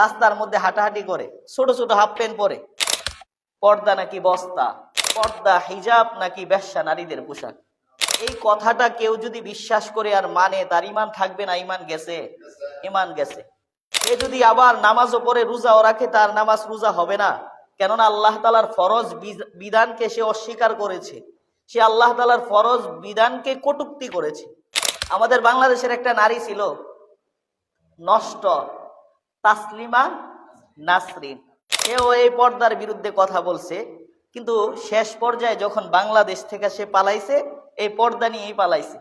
রাস্তার মধ্যে হাঁটাহাঁটি করে, ছোট ছোট হাফ প্যান্ট পরে। পর্দা নাকি বস্তা, পর্দা হিজাব নাকি বেশ্যা নারীদের পোশাক। এই কথাটা কেউ যদি বিশ্বাস করে আর মানে, তার ইমান থাকবে না? ইমান গেছে, ইমান গেছে। সে যদি আবার নামাজও পড়ে, রোজাও রাখে, তার নামাজ রোজা হবে না। কেননা আল্লাহ তাআলার ফরজ বিধানকে সে অস্বীকার করেছে, সে আল্লাহ তাআলার ফরজ বিধানকে কটূক্তি করেছে। আমাদের বাংলাদেশের একটা নারী ছিল নষ্ট, তাসলিমা নাসরিন। সেও এই পর্দার বিরুদ্ধে কথা বলছে, কিন্তু শেষ পর্যায়ে যখন বাংলাদেশ থেকে সে পালাইছে, এই পর্দা নিয়েই পালাইছে।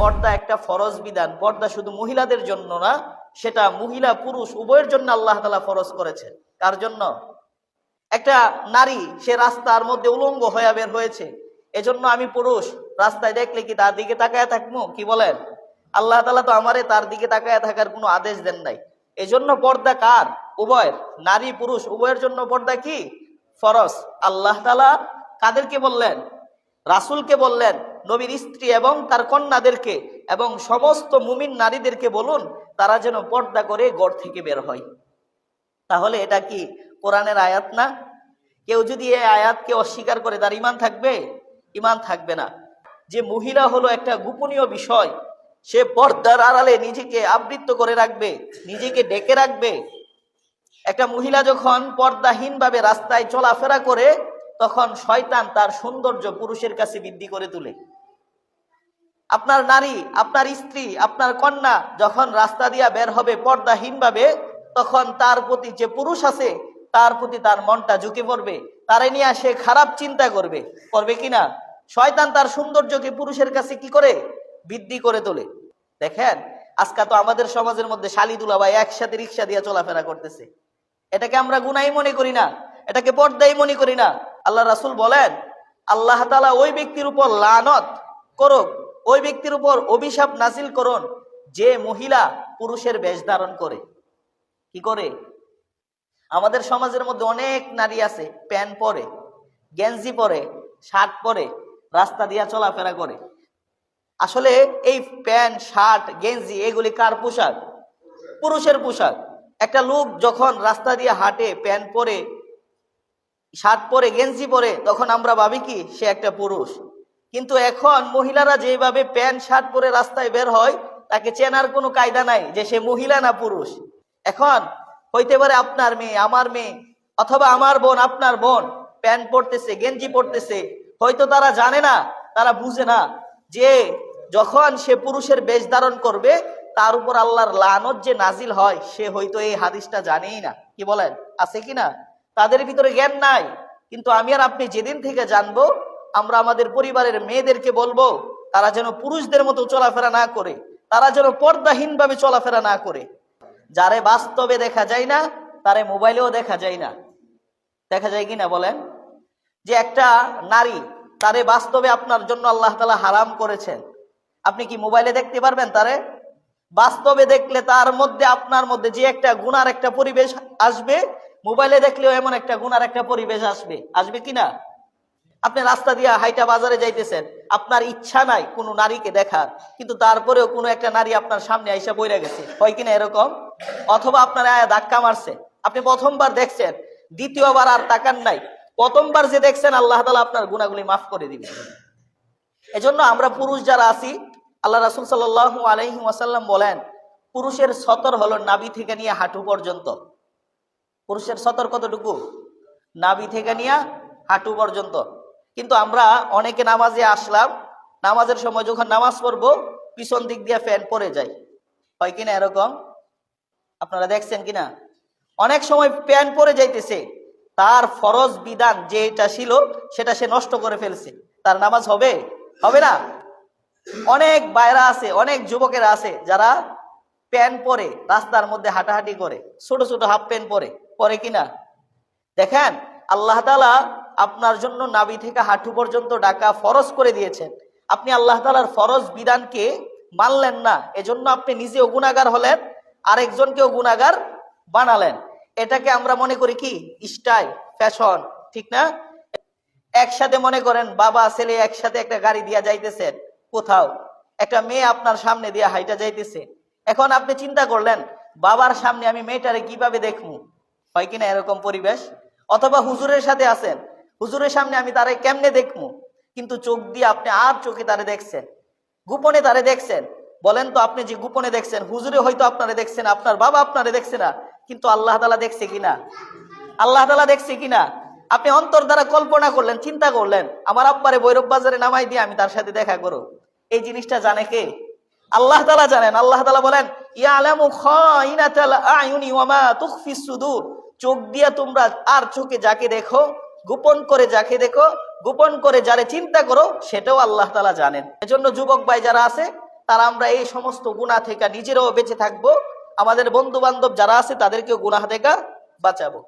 পর্দা একটা ফরজ বিধান। পর্দা শুধু মহিলাদের জন্য না, সেটা মহিলা পুরুষ উভয়ের জন্য আল্লাহ তাআলা ফরজ করেছেন। কার জন্য? একটা নারী সে রাস্তার মধ্যে উলঙ্গ হয়ে বের হয়েছে, এজন্য আমি পুরুষ রাস্তায় দেখলে কি তার দিকে তাকায় থাকবো? কি বলেন? আল্লাহ তাআলা তো আমারে তার দিকে তাকায় থাকার কোনো আদেশ দেন নাই। এজন্য পর্দা কার? উভয়ের, নারী পুরুষ উভয়ের জন্য পর্দা কি? ফরজ। আল্লাহ তাআলা কাদেরকে বললেন? রাসূলকে বললেন, নবীর স্ত্রী এবং তার কন্যাদেরকে এবং সমস্ত মুমিন নারীদেরকে বলুন তারা যেন পর্দা করে ঘর থেকে বের হয়। তাহলে এটা কি কোরআনের আয়াত না? কেউ যদি এই আয়াতকে অস্বীকার করে, তার ইমান থাকবে? ইমান থাকবে না। যে মহিলা হলো একটা গোপনীয় বিষয়, সে পর্দার আড়ালে নিজেকে আবৃত করে রাখবে, নিজেকে ঢেকে রাখবে। একটা মহিলা যখন পর্দাহীন ভাবে রাস্তায় চলাফেরা করে, তখন শয়তান তার সৌন্দর্য পুরুষের কাছে বৃদ্ধি করে তোলে। আপনার নারী, আপনার স্ত্রী, আপনার কন্যা যখন রাস্তা দিয়া বের হবে পর্দাহীন ভাবে, তখন তার প্রতি যে পুরুষ আছে তার প্রতি তার মনটা ঝুঁকে পড়বে, তারে নিয়ে সে খারাপ চিন্তা করবে। করবে কিনা? শয়তান তার সৌন্দর্যকে পুরুষের কাছে কি করে? বৃদ্ধি করে তোলে। দেখেন আজকে তো আমাদের সমাজের মধ্যে শালি দুলাভাই একসাথে রিক্সা দিয়ে চলাফেরা করতেছে। এটাকে আমরা গুনাই মনে করি না, এটাকে পর্দাই মনে করি না। আল্লাহ রাসূল বলেন, আল্লাহ তাআলা ওই ব্যক্তির উপর লানত করুক, ওই ব্যক্তির উপর অভিশাপ নাজিল করুন যে মহিলা পুরুষের বেশ ধারণ করে। কি করে? আমাদের সমাজের মধ্যে অনেক নারী আছে প্যান্ট পরে, গেঞ্জি পরে, শার্ট পরে রাস্তা দিয়া চলাফেরা করে। আসলে এই প্যান্ট, শার্ট, গেঞ্জি এগুলি কার পোশাক? পুরুষের পোশাক। একটা লোক যখন রাস্তা দিয়ে হাঁটে প্যান্ট পরে, শার্ট পরে, গেঞ্জি পরে, তখন আমরা ভাবি কি সে একটা পুরুষ। কিন্তু এখন মহিলারা যেভাবে প্যান্ট শার্ট পরে রাস্তায় বের হয়, তাকে চেনার কোনো কায়দা নাই যে সে মহিলা না পুরুষ। এখন হইতে পারে আপনার মেয়ে, আমার মেয়ে, অথবা আমার বোন, আপনার বোন প্যান্ট পরতেছে, গেঞ্জি পরতেছে, হয়তো তারা জানে না, তারা বুঝে না যে যখন সে পুরুষের বেশ ধারণ করবে তার উপর আল্লাহর লানত যে নাজিল হয়, সে হয়তো এই হাদিসটা জানেই না। কি বলেন? আছে কিনা? তাদের ভিতরে জ্ঞান নাই। কিন্তু আমি আর আপনি যেদিন থেকে জানবো, আমরা আমাদের পরিবারের মেয়েদেরকে বলবো তারা যেন পুরুষদের মতো চলাফেরা না করে, তারা যেন পর্দাহীন ভাবে চলাফেরা না করে। যারে বাস্তবে দেখা যায় না, তারে মোবাইলেও দেখা যায় না। দেখা যায় কিনা বলেন? যে একটা নারী, তারে বাস্তবে আপনার জন্য আল্লাহ তাআলা হারাম করেছেন, আপনি কি মোবাইলে দেখতে পারবেন তারে? বাস্তবে দেখলে তার মধ্যে, আপনার মধ্যে যে একটা গুনার একটা পরিবেশ আসবে, মোবাইলে দেখলেও এমন একটা গুনার একটা পরিবেশ আসবে। আসবে কিনা? আপনি রাস্তা দিয়ে হাইটা বাজারে যাইতেছেন, আপনার ইচ্ছা নাই কোনো নারীকে দেখার, কিন্তু তারপরেও কোনো একটা নারী আপনার সামনে আইসা বইরা গেছে, হয় কিনা এরকম? অথবা আপনার ধাক্কা মারছে, আপনি প্রথমবার দেখছেন, দ্বিতীয়বার আর তাকান নাই, প্রথমবার যে দেখছেন আল্লাহ তাআলা আপনার গুনাহগুলি মাফ করে দিবেন। এজন্য আমরা পুরুষ যারা আছি, আল্লাহ রাসূল সাল্লাল্লাহু আলাইহি ওয়াসাল্লাম বলেন, পুরুষের সতর হলো নাভি থেকে নিয়ে হাঁটু পর্যন্ত। পুরুষের সতর কতটুকু? নাভি থেকে নিয়ে হাঁটু পর্যন্ত। কিন্তু আমরা অনেকে নামাজে আসলাম, নামাজের সময় যখন নামাজ পড়বো পিছন দিক দিয়ে প্যান্ট পরে যাই, হয় কিনা এরকম? আপনারা দেখছেন কিনা? অনেক সময় প্যান্ট পরে যাইতেছে, তার ফরজ বিধান যেটা ছিল সেটা সে নষ্ট করে ফেলছে, তার নামাজ হবে? হবে না। অনেক বাইরা আছে, অনেক যুবকেরা আছে যারা প্যান্ট পরে রাস্তার মধ্যে হাঁটাহাঁটি করে, ছোট ছোট হাফ প্যান্ট পরে। পরে কিনা? দেখেন আল্লাহ তাআলা আপনার জন্য নাভি থেকে হাঁটু পর্যন্ত ঢাকা ফরজ করে দিয়েছেন, আপনি আল্লাহ তাআলার ফরজ বিধানকে মানলেন না, এজন্য আপনি নিজেও গুনাহগার হলেন, আরেকজনকেও গুনাহগার বানালেন। এটাকে আমরা মনে করি কি স্টাইল, ফ্যাশন, ঠিক না? একসাথে মনে করেন বাবা ছেলে একসাথে একটা গাড়ি দিয়া যাইতেছেন কোথাও, একটা মেয়ে আপনার সামনে দিয়া হাইটা যাইতেছে। এখন আপনি চিন্তা করলেন বাবার সামনে আমি মেয়েটারে কিভাবে দেখমু, হয় কিনা এরকম পরিবেশ। অথবা হুজুরের সাথে আছেন, হুজুরের সামনে আমি তারে কেমনে দেখমু, কিন্তু চোখ দিয়ে আপনি আর চোখে তারে দেখছেন, গোপনে তারে দেখছেন। বলেন তো, আপনি যে গোপনে দেখছেন, হুজুরে হয়তো আপনারে দেখছেন, আপনার বাবা আপনারে দেখছে না, কিন্তু আল্লাহ তাআলা দেখছে কিনা? আল্লাহ তাআলা দেখছে কিনা? আপনি অন্তর দ্বারা কল্পনা করলেন, চিন্তা করলেন, আমার আব্বারে ভৈরব বাজারে নামাই দিয়ে আমি তার সাথে দেখা করব, এই জিনিসটা জানে কে? আল্লাহ তাআলা জানেন। আল্লাহ তাআলা বলেন, ইয়ালামু খাইনাতাল আয়ুনি ওয়া মা তুখফিস সুদূর। চোখ দিয়া তোমরা আর চোখে যাকে দেখো, গোপন করে যাকে দেখো, গোপন করে যারে চিন্তা করো, সেটাও আল্লাহ তাআলা জানেন। এজন্য যুবক ভাই যারা আছে, তারা আমরা এই সমস্ত গুনাহ থেকে নিজেরাও বেঁচে থাকবো, আমাদের বন্ধু বান্ধব যারা আছে তাদেরকেও গুনাহ থেকে বাঁচাবো।